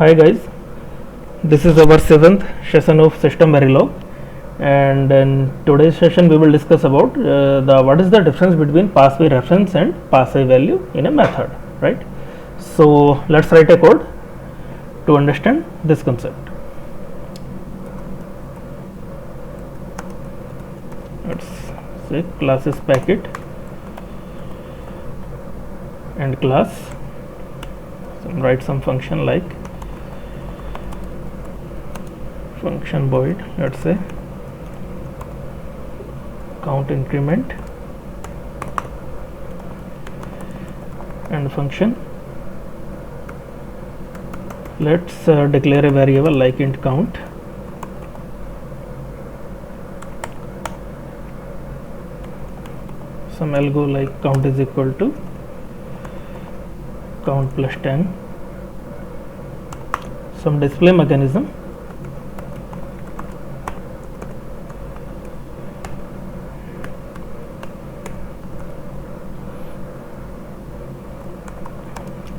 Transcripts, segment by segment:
Hi guys, this is our 7th session of System Verilog, and in today's session we will discuss about what is the difference between pass-by reference and pass-by value in a method, right? So let's write a code to understand this concept. Let's say class is packet and class, so write some function like function void, let's say count increment, and function let's declare a variable like int count, some algo like count is equal to count plus 10, some display mechanism,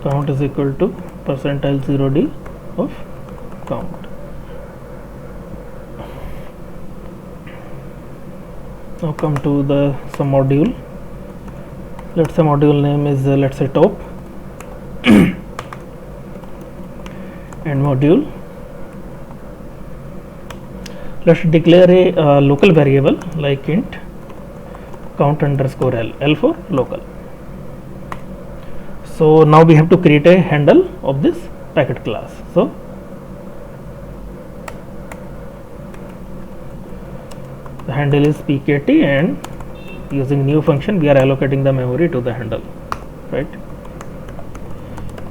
count is equal to percentile 0d of count. Now come to the some module. Let's say module name is let's say top and module. Let's declare a local variable like int count underscore l for local. So now we have to create a handle of this packet class. So the handle is pkt, and using new function we are allocating the memory to the handle, right?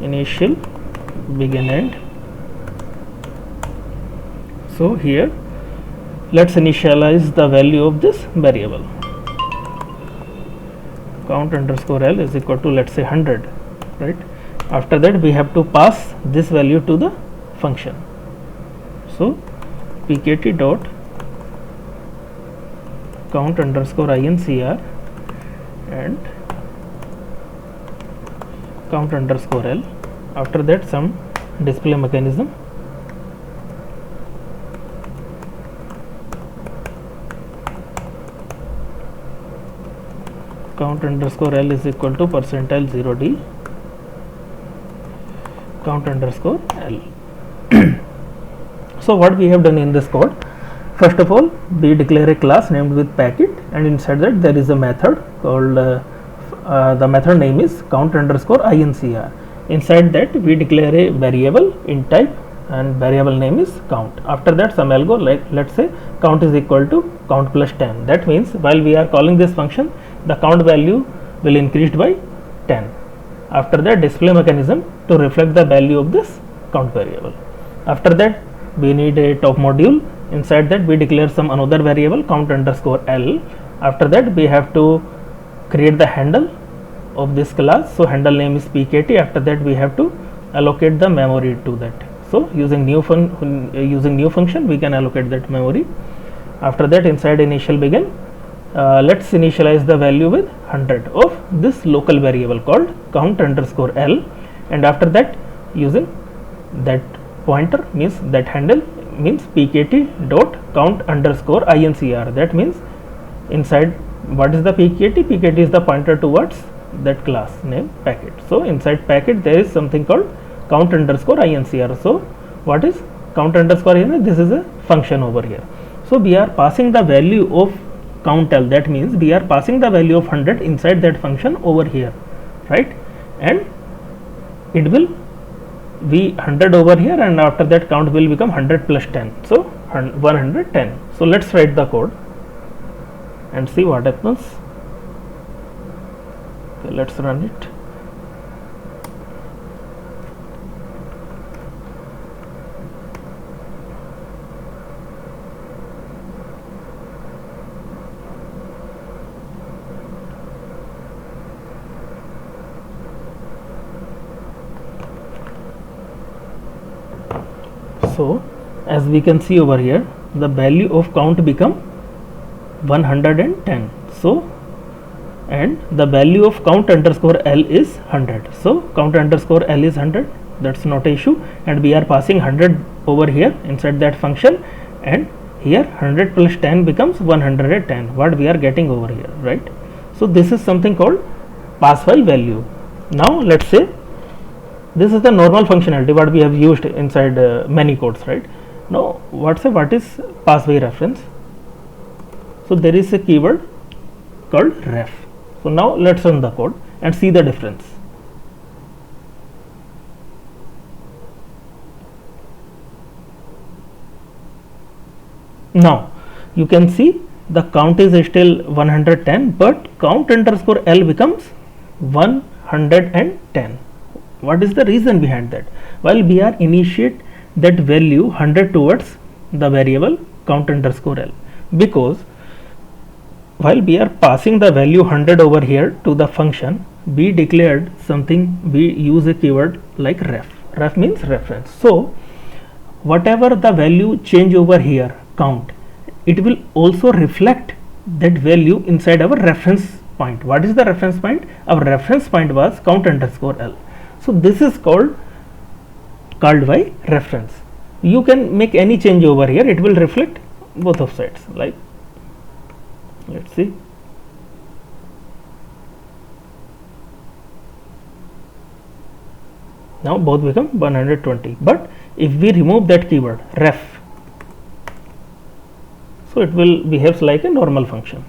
Initial, begin, end. So here let's initialize the value of this variable. Count underscore l is equal to let's say 100, right? After that we have to pass this value to the function. So pkt dot count underscore incr and count underscore l. After that some display mechanism, count underscore l is equal to percentile 0d count underscore l. So what we have done in this code, first of all we declare a class named with packet, and inside that there is a method called the method name is count underscore incr. Inside that we declare a variable in type, and variable name is count. After that some algo like let's say count is equal to count plus 10. That means while we are calling this function, the count value will increase by 10. After that display mechanism to reflect the value of this count variable. After that we need a top module. Inside that we declare some another variable count underscore l. After that we have to create the handle of this class. So handle name is pkt. After that we have to allocate the memory to that. So using new function we can allocate that memory. After that inside initial begin, let's initialize the value with 100 of this local variable called count underscore l, and after that using that pointer means that handle means pkt dot count underscore incr. That means inside what is the pkt? Pkt is the pointer towards that class name packet. So inside packet there is something called count underscore incr. So what is count underscore incr? This is a function over here. So we are passing the value of count l, that means we are passing the value of 100 inside that function over here, right? And it will be 100 over here, and after that count will become 100 plus 10, so 110. So let's write the code and see what happens. Okay, let's run it. So as we can see over here, the value of count become 110. So and the value of count underscore L is 100. So count underscore L is 100, that's not an issue, and we are passing 100 over here inside that function, and here 100 plus 10 becomes 110, what we are getting over here, right? So this is something called pass while value. Now let's say this is the normal functionality what we have used inside many codes, right? Now what is pass by reference? So there is a keyword called ref. So now let's run the code and see the difference. Now you can see the count is still 110, but count underscore L becomes 110. What is the reason behind that? Well, we are initiate that value 100 towards the variable count underscore L, because while we are passing the value 100 over here to the function, we declared something, we use a keyword like ref. Ref means reference. So whatever the value change over here, count, it will also reflect that value inside our reference point. What is the reference point? Our reference point was count underscore L. So this is called by reference. You can make any change over here, it will reflect both of sides. Like, let's see. Now both become 120. But if we remove that keyword ref, so it will behave like a normal function.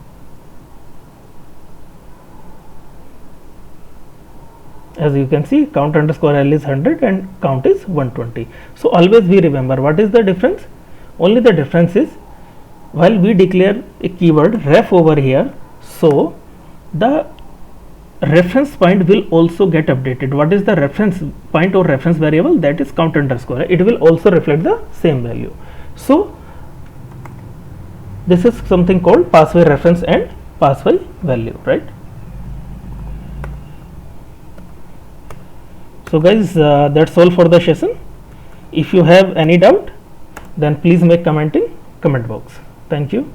As you can see, count underscore L is 100 and count is 120. So always we remember what is the difference. Only the difference is while we declare a keyword ref over here, so the reference point will also get updated. What is the reference point or reference variable? That is count underscore. It will also reflect the same value. So this is something called pass by reference and pass by value, right? So guys, that's all for the session. If you have any doubt, then please make comment in comment box. Thank you.